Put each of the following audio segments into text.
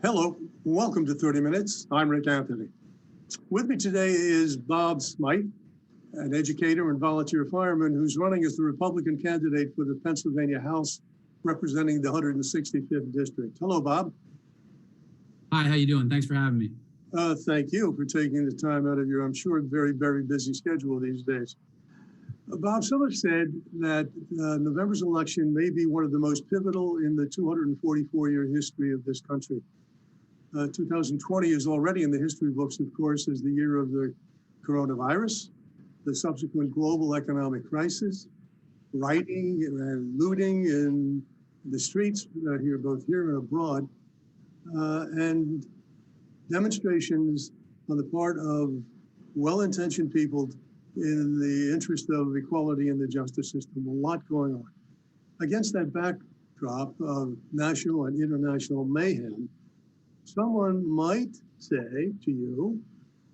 Hello, welcome to 30 Minutes. I'm Rick Anthony. With me today is Bob Smythe, an educator and volunteer fireman who's running as the Republican candidate for the Pennsylvania House representing the 165th District. Hello, Bob. Hi, how you doing? Thanks for having me. Thank you for taking the time out of your, I'm sure, very, very busy schedule these days. Bob, some have said that November's election may be one of the most pivotal in the 244-year history of this country. 2020 is already in the history books, of course, as the year of the coronavirus, the subsequent global economic crisis, rioting and looting in the streets here, both here and abroad, and demonstrations on the part of well-intentioned people in the interest of equality in the justice system. A lot going on. Against that backdrop of national and international mayhem, someone might say to you,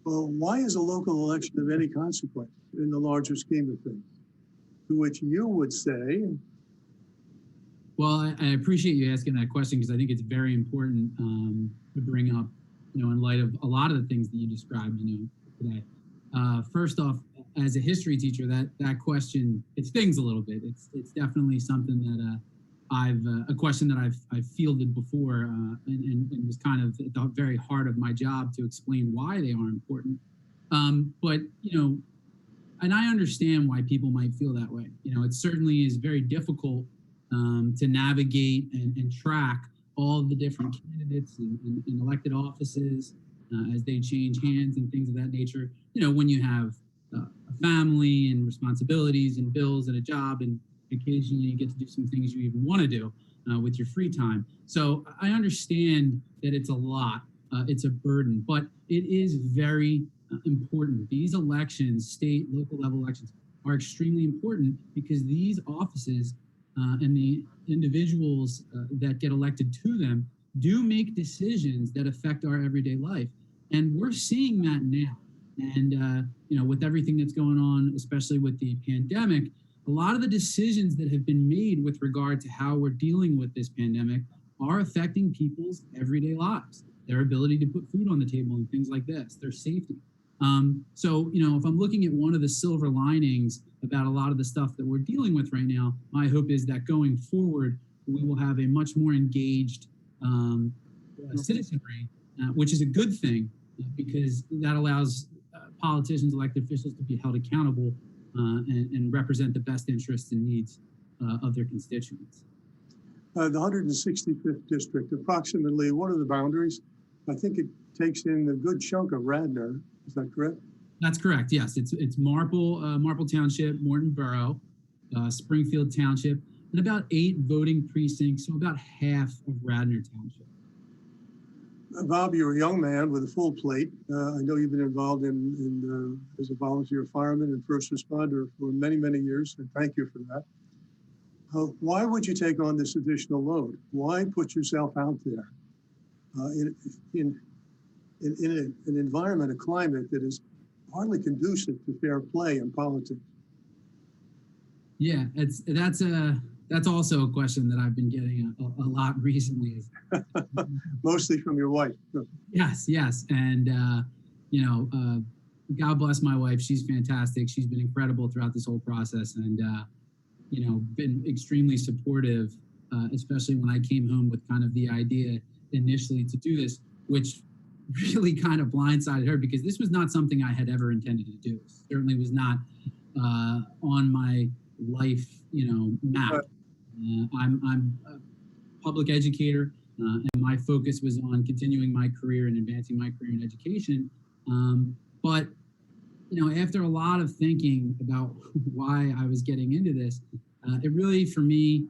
well, why is a local election of any consequence in the larger scheme of things? To which you would say, well, I appreciate you asking that question because I think it's very important to bring up, in light of a lot of the things that you described, today. First off, as a history teacher, that question, it stings a little bit. It's definitely something that a question that I've fielded before and was kind of at the very heart of my job to explain why they are important. But and I understand why people might feel that way. It certainly is very difficult to navigate and track all of the different candidates in elected offices as they change hands and things of that nature. When you have a family and responsibilities and bills and a job, and occasionally you get to do some things you even want to do with your free time. So I understand that it's a lot, it's a burden, but it is very important. These elections, state, local level elections, are extremely important because these offices and the individuals that get elected to them do make decisions that affect our everyday life. And we're seeing that now. And, with everything that's going on, especially with the pandemic, a lot of the decisions that have been made with regard to how we're dealing with this pandemic are affecting people's everyday lives, their ability to put food on the table and things like this, their safety. So, if I'm looking at one of the silver linings about a lot of the stuff that we're dealing with right now, my hope is that going forward, we will have a much more engaged citizenry, which is a good thing because that allows politicians, elected officials to be held accountable and represent the best interests and needs of their constituents. the 165th District, approximately, what are the boundaries? I think it takes in a good chunk of Radnor. Is that correct? That's correct. Yes, it's Marple Township, Morton Borough, Springfield Township, and about 8 voting precincts, so about half of Radnor Township. Bob, you're a young man with a full plate. I know you've been involved as a volunteer fireman and first responder for many, many years, and thank you for that. Why would you take on this additional load? Why put yourself out there in an environment, a climate that is hardly conducive to fair play in politics? Yeah, that's also a question that I've been getting a lot recently. Mostly from your wife. Yes, and God bless my wife. She's fantastic. She's been incredible throughout this whole process, and been extremely supportive, especially when I came home with kind of the idea initially to do this, which really kind of blindsided her because this was not something I had ever intended to do. It certainly was not on my life, map. I'm a public educator, and my focus was on continuing my career and advancing my career in education. But after a lot of thinking about why I was getting into this, it really, for me,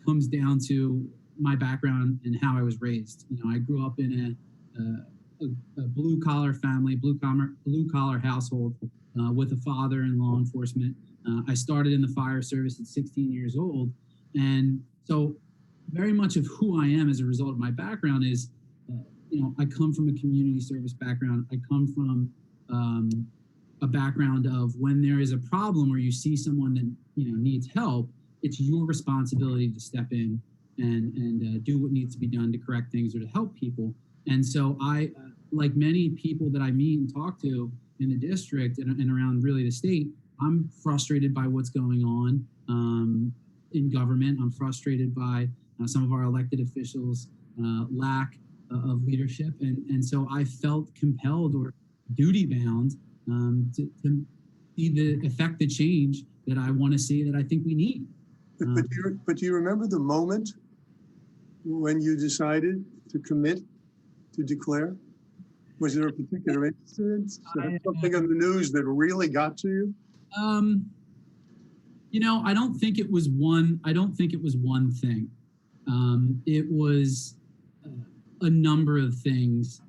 comes down to my background and how I was raised. I grew up in a blue-collar family, blue-collar household with a father in law enforcement. I started in the fire service at 16 years old. And so very much of who I am as a result of my background is, I come from a community service background. I come from a background of when there is a problem or you see someone that needs help, it's your responsibility to step in and do what needs to be done to correct things or to help people. And so I, like many people that I meet and talk to in the district and around really the state, I'm frustrated by what's going on in government. I'm frustrated by some of our elected officials' lack of leadership. And so I felt compelled or duty bound to see the effect, the change that I want to see, that I think we need. But do you remember the moment when you decided to commit, to declare? Was there a particular incident, something on the news that really got to you? I don't think it was one. I don't think it was one thing. It was a number of things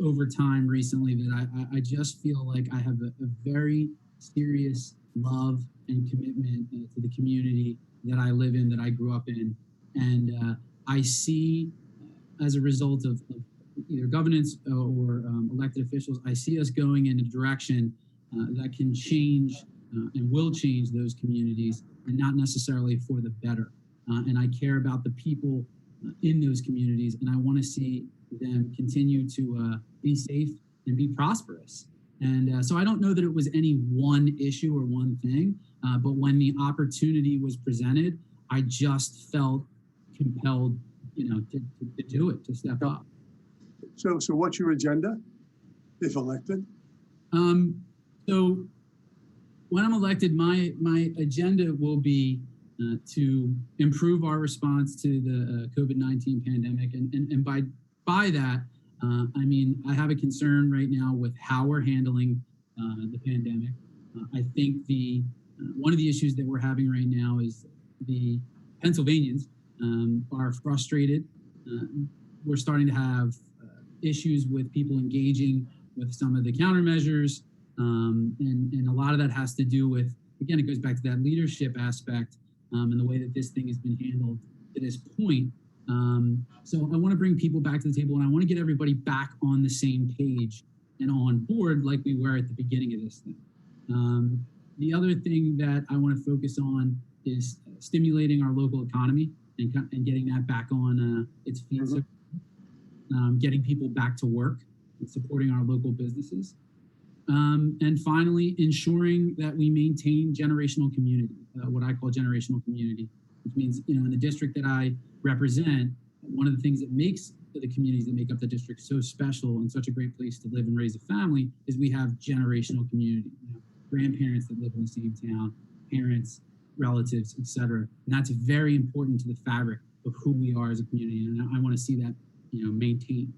over time recently that I just feel like I have a very serious love and commitment to the community that I live in, that I grew up in. And I see, as a result of either governance or elected officials, I see us going in a direction that can change and will change those communities, and not necessarily for the better. And I care about the people in those communities, and I want to see them continue to be safe and be prosperous. And so I don't know that it was any one issue or one thing, but when the opportunity was presented, I just felt compelled, to do it, to step up. So what's your agenda, if elected? So when I'm elected, my agenda will be to improve our response to the COVID-19 pandemic, and by that, I mean, I have a concern right now with how we're handling the pandemic. I think one of the issues that we're having right now is the Pennsylvanians are frustrated. We're starting to have issues with people engaging with some of the countermeasures, and a lot of that has to do with, again, it goes back to that leadership aspect and the way that this thing has been handled to this point. So I want to bring people back to the table, and I want to get everybody back on the same page and on board like we were at the beginning of this thing. The other thing that I want to focus on is stimulating our local economy and getting that back on its feet. Mm-hmm. So, getting people back to work and supporting our local businesses. And finally, ensuring that we maintain generational community, what I call generational community, which means, in the district that I represent, one of the things that makes the communities that make up the district so special and such a great place to live and raise a family is we have generational community. Grandparents that live in the same town, parents, relatives, etc. And that's very important to the fabric of who we are as a community. And I want to see that, maintained.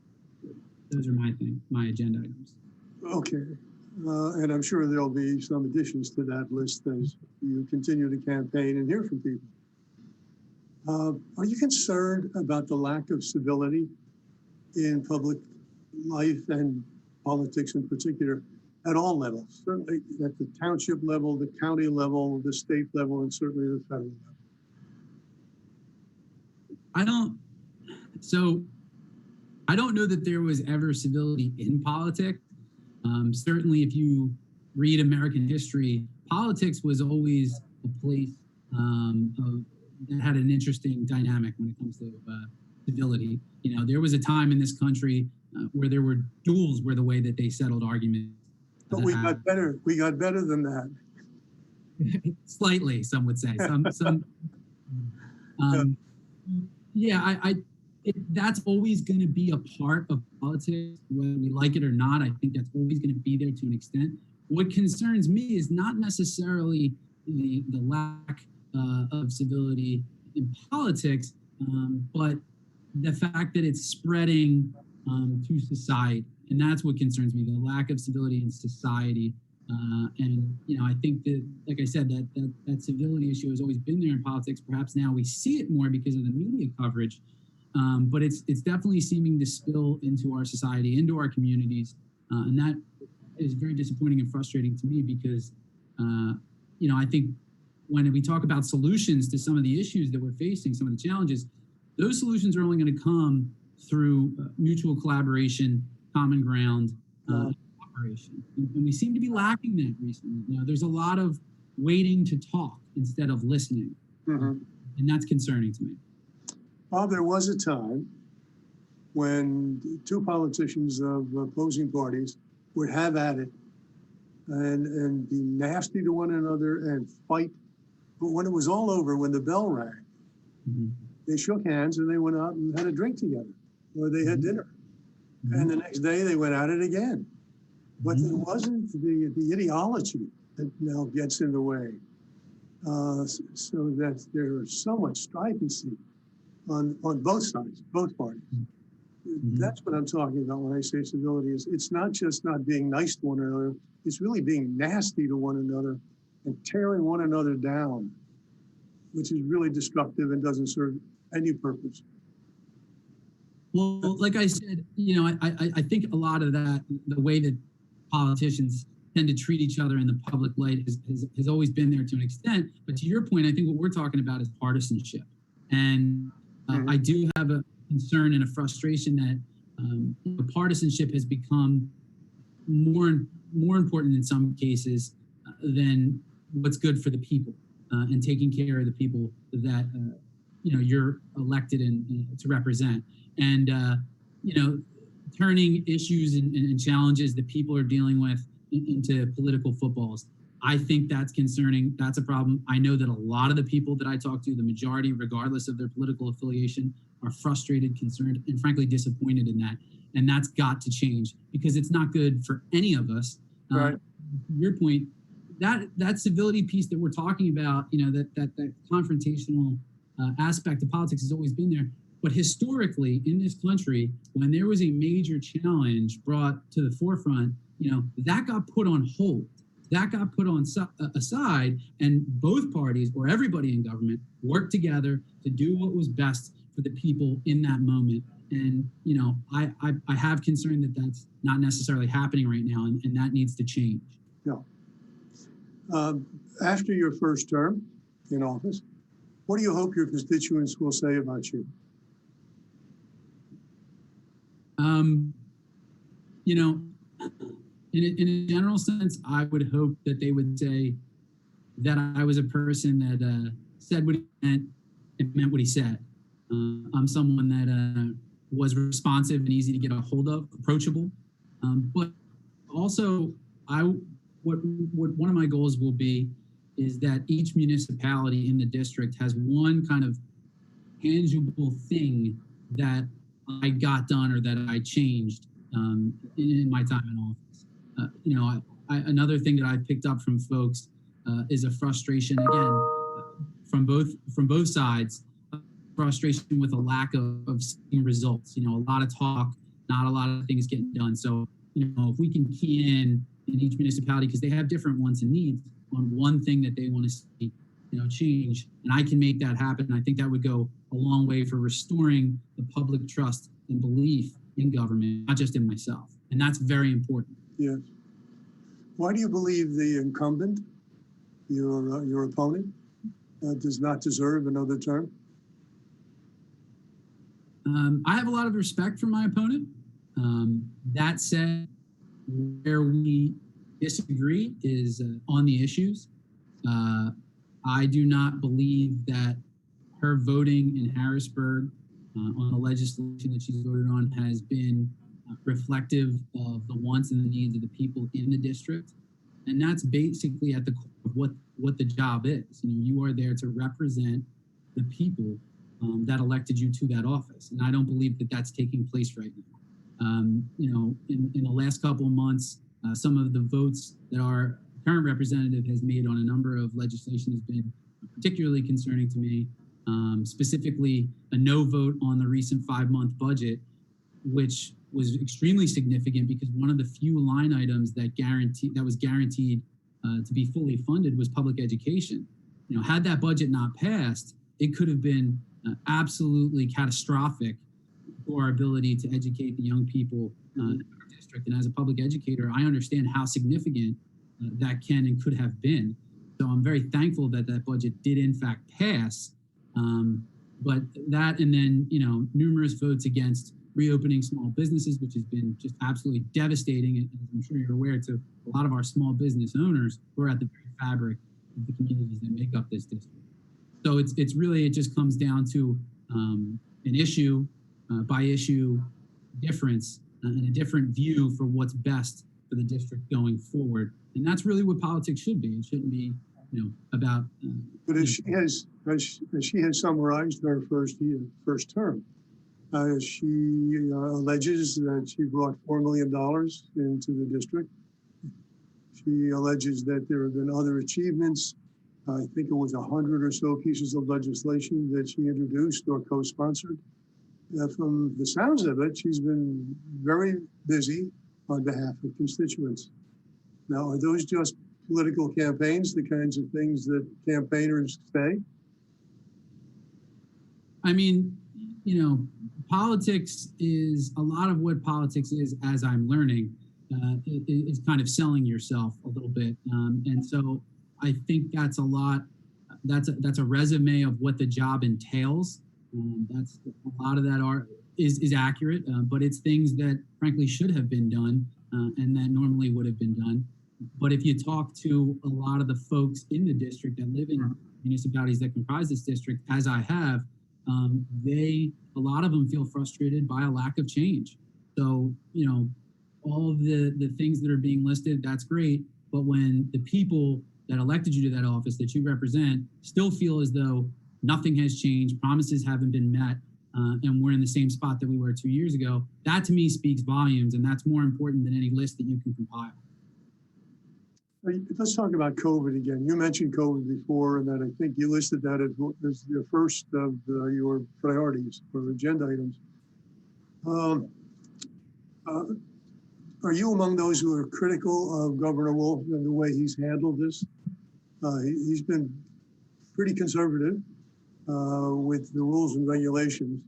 Those are my agenda items. Okay. And I'm sure there'll be some additions to that list as you continue to campaign and hear from people. Are you concerned about the lack of civility in public life and politics in particular at all levels? Certainly at the township level, the county level, the state level, and certainly the federal level? I don't know that there was ever civility in politics. Certainly, if you read American history, politics was always a place that had an interesting dynamic when it comes to civility. There was a time in this country where there were duels were the way that they settled arguments. But we got better. We got better than that. Slightly, some would say. That's always going to be a part of politics, whether we like it or not. I think that's always going to be there to an extent. What concerns me is not necessarily the lack of civility in politics, but the fact that it's spreading to society. And that's what concerns me, the lack of civility in society. And I think that, like I said, that civility issue has always been there in politics. Perhaps now we see it more because of the media coverage. But it's definitely seeming to spill into our society, into our communities. And that is very disappointing and frustrating to me because, I think when we talk about solutions to some of the issues that we're facing, some of the challenges, those solutions are only going to come through mutual collaboration, common ground, cooperation. And we seem to be lacking that recently. There's a lot of waiting to talk instead of listening. Mm-hmm. And that's concerning to me. Bob, there was a time when two politicians of opposing parties would have at it and be nasty to one another and fight. But when it was all over, when the bell rang, they shook hands and they went out and had a drink together, or they had dinner. And the next day they went at it again. But it wasn't the ideology that now gets in the way. So that there's so much stridency on both sides, both parties. That's what I'm talking about when I say civility. It's not just not being nice to one another, it's really being nasty to one another and tearing one another down, which is really destructive and doesn't serve any purpose. Well, like I said, I think a lot of that, the way that politicians tend to treat each other in the public light has always been there to an extent. But to your point, I think what we're talking about is partisanship. And I do have a concern and a frustration that partisanship has become more important in some cases than what's good for the people and taking care of the people that you're elected to represent. And turning issues and challenges that people are dealing with into political footballs. I think that's concerning. That's a problem. I know that a lot of the people that I talk to, the majority, regardless of their political affiliation, are frustrated, concerned, and frankly disappointed in that. And that's got to change because it's not good for any of us. Right. Your point, that civility piece that we're talking about, that confrontational aspect of politics has always been there. But historically, in this country, when there was a major challenge brought to the forefront, that got put on hold. That got put on aside, and both parties or everybody in government worked together to do what was best for the people in that moment. And I have concern that that's not necessarily happening right now, and that needs to change. No. After your first term in office, what do you hope your constituents will say about you? In a general sense, I would hope that they would say that I was a person that said what he meant and meant what he said. I'm someone that was responsive and easy to get a hold of, approachable. But also, what one of my goals will be is that each municipality in the district has one kind of tangible thing that I got done or that I changed in my time in office. Another thing that I picked up from folks is a frustration again from both sides. Frustration with a lack of seeing results. A lot of talk, not a lot of things getting done. So if we can key in each municipality because they have different wants and needs on one thing that they want to see, change, and I can make that happen. I think that would go a long way for restoring the public trust and belief in government, not just in myself. And that's very important. Yes. Why do you believe the incumbent, your opponent, does not deserve another term? I have a lot of respect for my opponent. That said, where we disagree is on the issues. I do not believe that her voting in Harrisburg on the legislation that she's voted on has been reflective of the wants and the needs of the people in the district. And that's basically at the core of what the job is. You are there to represent the people that elected you to that office. And I don't believe that that's taking place right now. In the last couple of months, some of the votes that our current representative has made on a number of legislation has been particularly concerning to me. Specifically, a no vote on the recent 5-month budget, which was extremely significant because one of the few line items that was guaranteed to be fully funded was public education. Had that budget not passed, it could have been absolutely catastrophic for our ability to educate the young people in our district. And as a public educator, I understand how significant that can and could have been. So I'm very thankful that that budget did in fact pass. But that, and then, numerous votes against reopening small businesses, which has been just absolutely devastating. And I'm sure you're aware to a lot of our small business owners who are at the very fabric of the communities that make up this district. So it just comes down to an issue by issue difference and a different view for what's best for the district going forward. And that's really what politics should be. It shouldn't be, about. But as she has summarized her first term, she alleges that she brought $4 million into the district. She alleges that there have been other achievements. I think it was 100 or so pieces of legislation that she introduced or co-sponsored. From the sounds of it, she's been very busy on behalf of constituents. Now, are those just political campaigns, the kinds of things that campaigners say? I mean, politics is a lot of what politics is, as I'm learning, is kind of selling yourself a little bit. And so I think that's a lot. That's a resume of what the job entails. That's a lot of that is accurate, but it's things that frankly should have been done and that normally would have been done. But if you talk to a lot of the folks in the district that live in municipalities that comprise this district, as I have, a lot of them feel frustrated by a lack of change. So, all of the things that are being listed, that's great. But when the people that elected you to that office that you represent still feel as though nothing has changed, promises haven't been met, and we're in the same spot that we were 2 years ago, that to me speaks volumes, and that's more important than any list that you can compile. Let's talk about COVID again. You mentioned COVID before, and then I think you listed that as the first of your priorities or agenda items. Are you among those who are critical of Governor Wolf and the way he's handled this? He's been pretty conservative with the rules and regulations.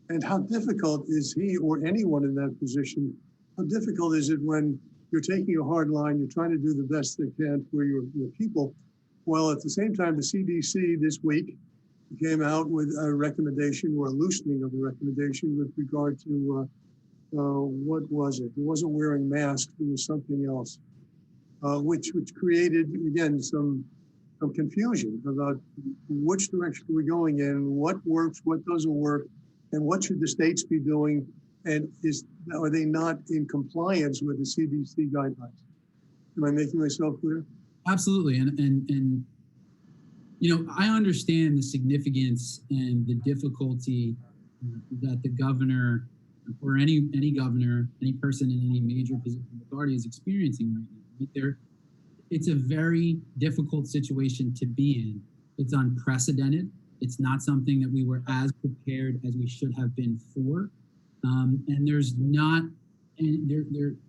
And how difficult is he or anyone in that position? How difficult is it when you're taking a hard line, you're trying to do the best they can for your people, while at the same time, the CDC this week came out with a recommendation or a loosening of the recommendation with regard to, what was it? It wasn't wearing masks, it was something else, which created, again, some confusion about which direction we're going in, what works, what doesn't work, and what should the states be doing, and are they not in compliance with the CDC guidelines? Am I making myself clear? Absolutely, and I understand the significance and the difficulty that the governor or any governor, any person in any major position of authority is experiencing right now. It's a very difficult situation to be in. It's unprecedented. It's not something that we were as prepared as we should have been for. And there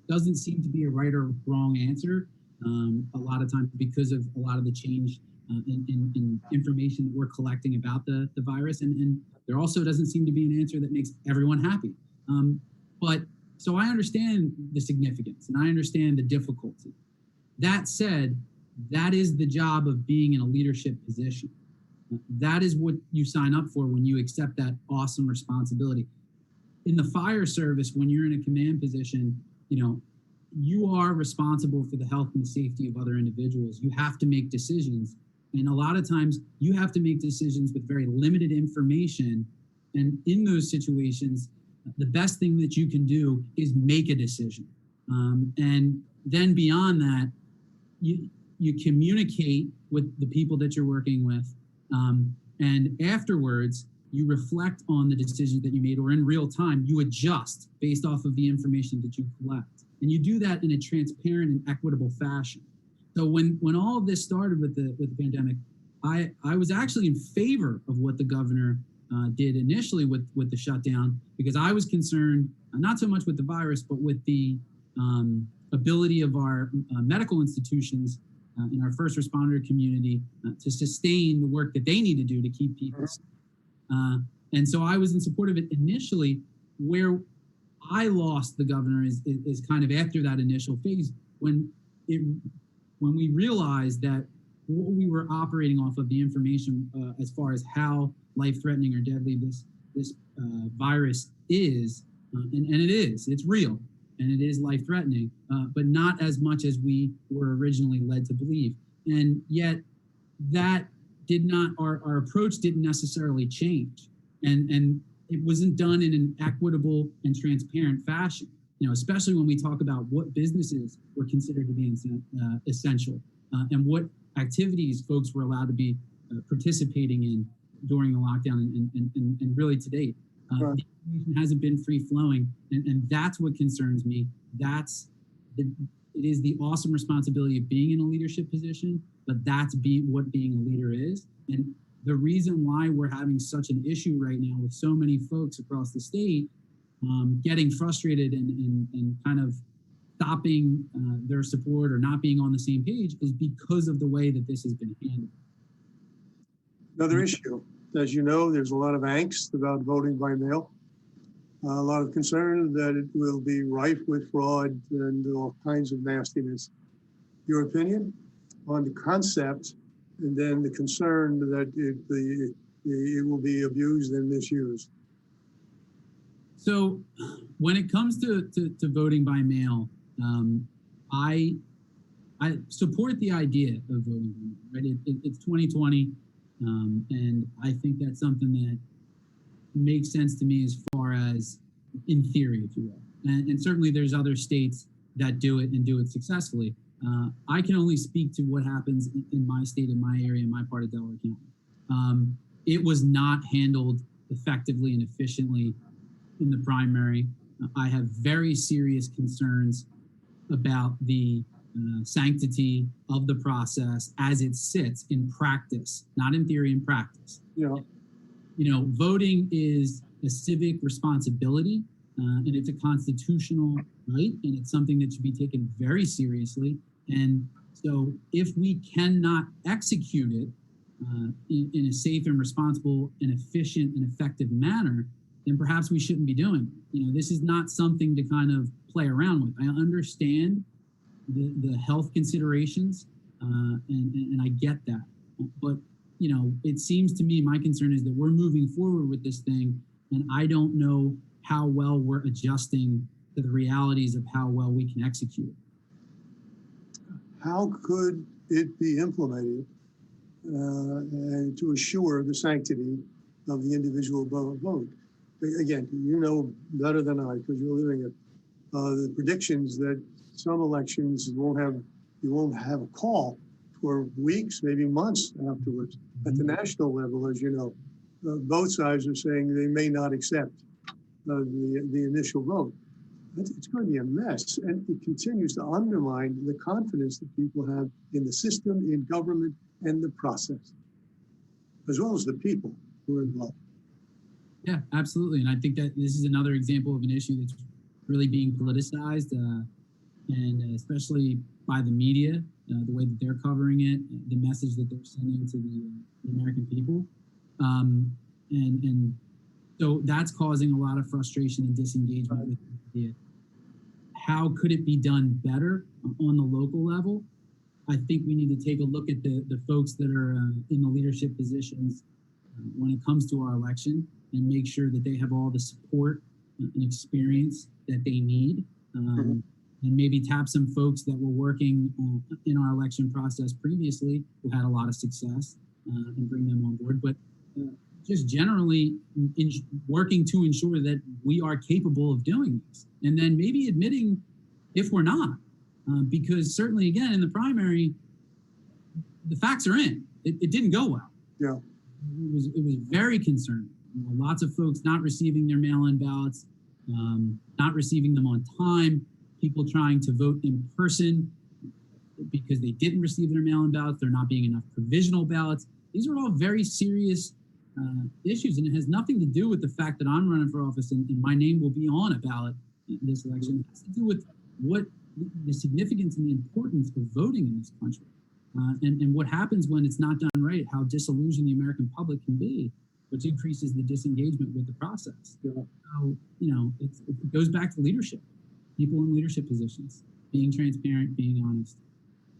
doesn't seem to be a right or wrong answer a lot of times because of a lot of the change in information that we're collecting about the virus. And there also doesn't seem to be an answer that makes everyone happy. But so I understand the significance and I understand the difficulty. That said, that is the job of being in a leadership position. That is what you sign up for when you accept that awesome responsibility. In the fire service, when you're in a command position, you are responsible for the health and safety of other individuals. You have to make decisions. And a lot of times you have to make decisions with very limited information. And in those situations, the best thing that you can do is make a decision. And then beyond that, you communicate with the people that you're working with. And afterwards, you reflect on the decisions that you made, or in real time, you adjust based off of the information that you collect. And you do that in a transparent and equitable fashion. So when all of this started with the pandemic, I was actually in favor of what the governor did initially with the shutdown, because I was concerned, not so much with the virus, but with the ability of our medical institutions in our first responder community to sustain the work that they need to do to keep people safe. And so I was in support of it initially. Where I lost the governor is kind of after that initial phase, when we realized that what we were operating off of the information as far as how life-threatening or deadly this virus is, and it's real, and it is life-threatening, but not as much as we were originally led to believe. And yet that our approach didn't necessarily change. And it wasn't done in an equitable and transparent fashion. Especially when we talk about what businesses were considered to be essential and what activities folks were allowed to be participating in during the lockdown and really to date. Right. The information hasn't been free flowing, and that's what concerns me. It is the awesome responsibility of being in a leadership position, but that's what being a leader is. And the reason why we're having such an issue right now with so many folks across the state getting frustrated and kind of stopping their support or not being on the same page is because of the way that this has been handled. Another issue, as you know, there's a lot of angst about voting by mail. A lot of concern that it will be rife with fraud and all kinds of nastiness. Your opinion on the concept and then the concern that it will be abused and misused? So when it comes to voting by mail, I support the idea of voting by mail, right? It's 2020, and I think that's something that makes sense to me as far as in theory, if you will. And certainly there's other states that do it and do it successfully. I can only speak to what happens in my state, in my area, in my part of Delaware County. It was not handled effectively and efficiently in the primary. I have very serious concerns about the sanctity of the process as it sits in practice, not in theory, in practice. Voting is a civic responsibility, and it's a constitutional right, and it's something that should be taken very seriously. And so if we cannot execute it in a safe and responsible and efficient and effective manner, then perhaps we shouldn't be doing it. This is not something to kind of play around with. I understand the health considerations, and I get that. But, it seems to me, my concern is that we're moving forward with this thing, and I don't know how well we're adjusting to the realities of how well we can execute it. How could it be implemented and to assure the sanctity of the individual vote? Again, you know better than I because you're living it. The predictions that some elections you won't have a call for weeks, maybe months afterwards. At the national level, as you know, both sides are saying they may not accept the initial vote. It's going to be a mess, and it continues to undermine the confidence that people have in the system, in government, and the process, as well as the people who are involved. Yeah, absolutely. And I think that this is another example of an issue that's really being politicized, and especially by the media, the way that they're covering it, the message that they're sending to the American people. And so that's causing a lot of frustration and disengagement with the media. How could it be done better on the local level? I think we need to take a look at the folks that are in the leadership positions when it comes to our election and make sure that they have all the support and experience that they need. And maybe tap some folks that were working in our election process previously who had a lot of success and bring them on board. But just generally working to ensure that we are capable of doing this. And then maybe admitting if we're not. Because certainly, again, in the primary, the facts are in. It didn't go well. Yeah. It was very concerning. Lots of folks not receiving their mail-in ballots, not receiving them on time, people trying to vote in person because they didn't receive their mail-in ballots, there not being enough provisional ballots. These are all very serious issues, and it has nothing to do with the fact that I'm running for office and my name will be on a ballot in this election. It has to do with what the significance and the importance of voting in this country, and what happens when it's not done right, how disillusioned the American public can be, which increases the disengagement with the process. Yeah. So, it goes back to leadership, people in leadership positions, being transparent, being honest.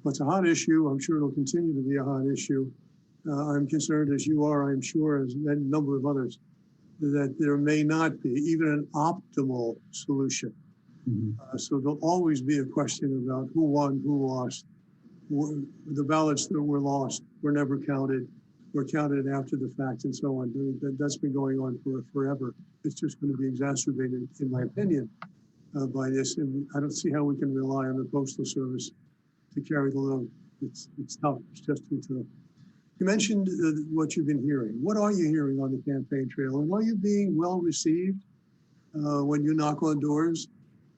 Well, it's a hot issue. I'm sure it'll continue to be a hot issue. I'm concerned, as you are, I'm sure, as a number of others, that there may not be even an optimal solution. So there'll always be a question about who won, who lost. The ballots that were lost were never counted, were counted after the fact, and so on. That's been going on for forever. it's just going to be exacerbated, in my opinion, by this. And I don't see how we can rely on the Postal Service to carry the load. It's tough. It's just too tough. You mentioned what you've been hearing. What are you hearing on the campaign trail? And are you being well received when you knock on doors?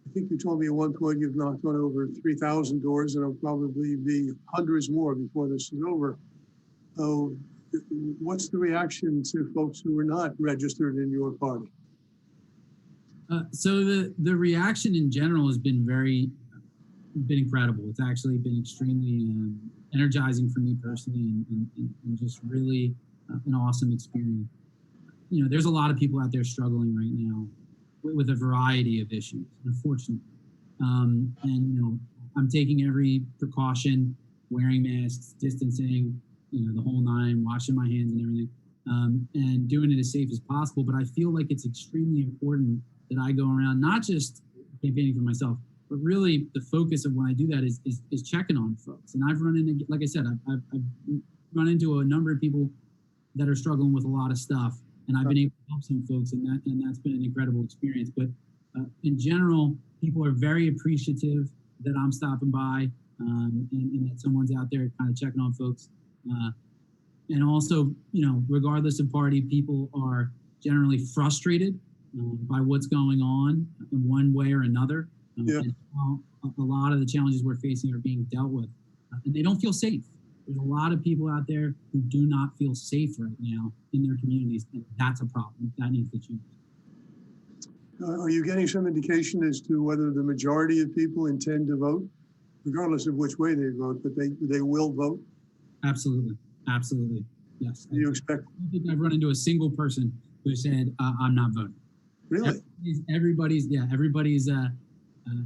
I think you told me at one point you've knocked on over 3,000 doors, and there'll probably be hundreds more before this is over. What's the reaction to folks who are not registered in your party? So the reaction in general has been incredible. It's actually been extremely energizing for me personally, and just really an awesome experience. There's a lot of people out there struggling right now with a variety of issues, unfortunately. And I'm taking every precaution, wearing masks, distancing, the whole nine, washing my hands and everything, and doing it as safe as possible. But I feel like it's extremely important that I go around not just campaigning for myself, but really the focus of when I do that is checking on folks. And I've run into, like I said, I've run into a number of people that are struggling with a lot of stuff, and I've been able to help some folks, and that's been an incredible experience. But in general, people are very appreciative that I'm stopping by, and that someone's out there kind of checking on folks. And also, regardless of party, people are generally frustrated by what's going on in one way or another. And how a lot of the challenges we're facing are being dealt with, and they don't feel safe. There's a lot of people out there who do not feel safe right now in their communities, and that's a problem. That needs to change. Are you getting some indication as to whether the majority of people intend to vote, regardless of which way they vote, but they will vote? Absolutely. Absolutely. Yes. Do you expect? I don't think I've run into a single person who said, I'm not voting. Really? Everybody's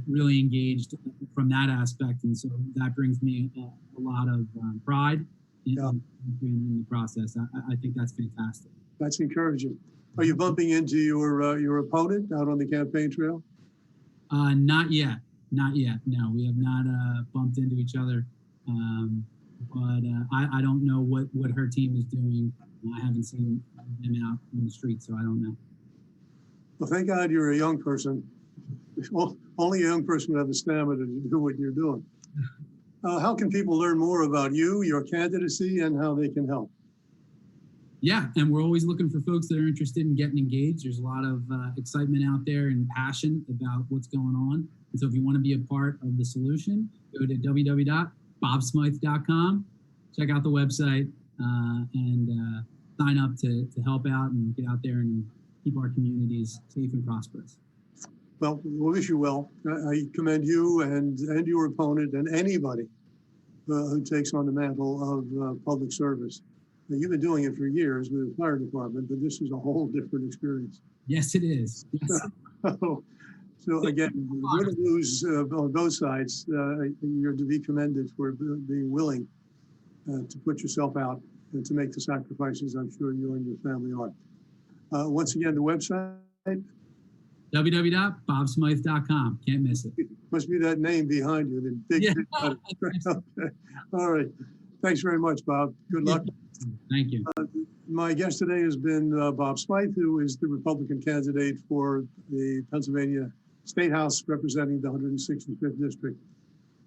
really engaged from that aspect. And so that brings me a lot of pride in the process. I think that's fantastic. That's encouraging. Are you bumping into your opponent out on the campaign trail? Not yet. Not yet. No, we have not bumped into each other. But I don't know what her team is doing. I haven't seen them out on the street, so I don't know. Well, thank God you're a young person. Well, only a young person would have the stamina to do what you're doing. How can people learn more about you, your candidacy, and how they can help? Yeah, and we're always looking for folks that are interested in getting engaged. There's a lot of excitement out there and passion about what's going on. And so if you want to be a part of the solution, go to www.bobsmythe.com, check out the website, and sign up to help out and get out there and keep our communities safe and prosperous. Well, we wish you well. I commend you and your opponent and anybody who takes on the mantle of public service. Now, you've been doing it for years with the fire department, but this is a whole different experience. Yes, it is. Yes. So again, win or lose on both sides, you're to be commended for being willing to put yourself out and to make the sacrifices I'm sure you and your family are. Once again, the website? www.bobsmythe.com. Can't miss it. Must be that name behind you. The big. Okay. All right. Thanks very much, Bob. Good luck. Thank you. My guest today has been Bob Smythe, who is the Republican candidate for the Pennsylvania State House representing the 165th District.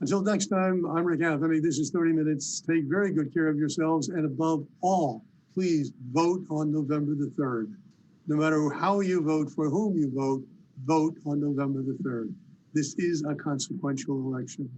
Until next time, I'm Rick Anthony. This is 30 Minutes. Take very good care of yourselves. And above all, please vote on November the 3rd. No matter how you vote, for whom you vote on November the 3rd. This is a consequential election.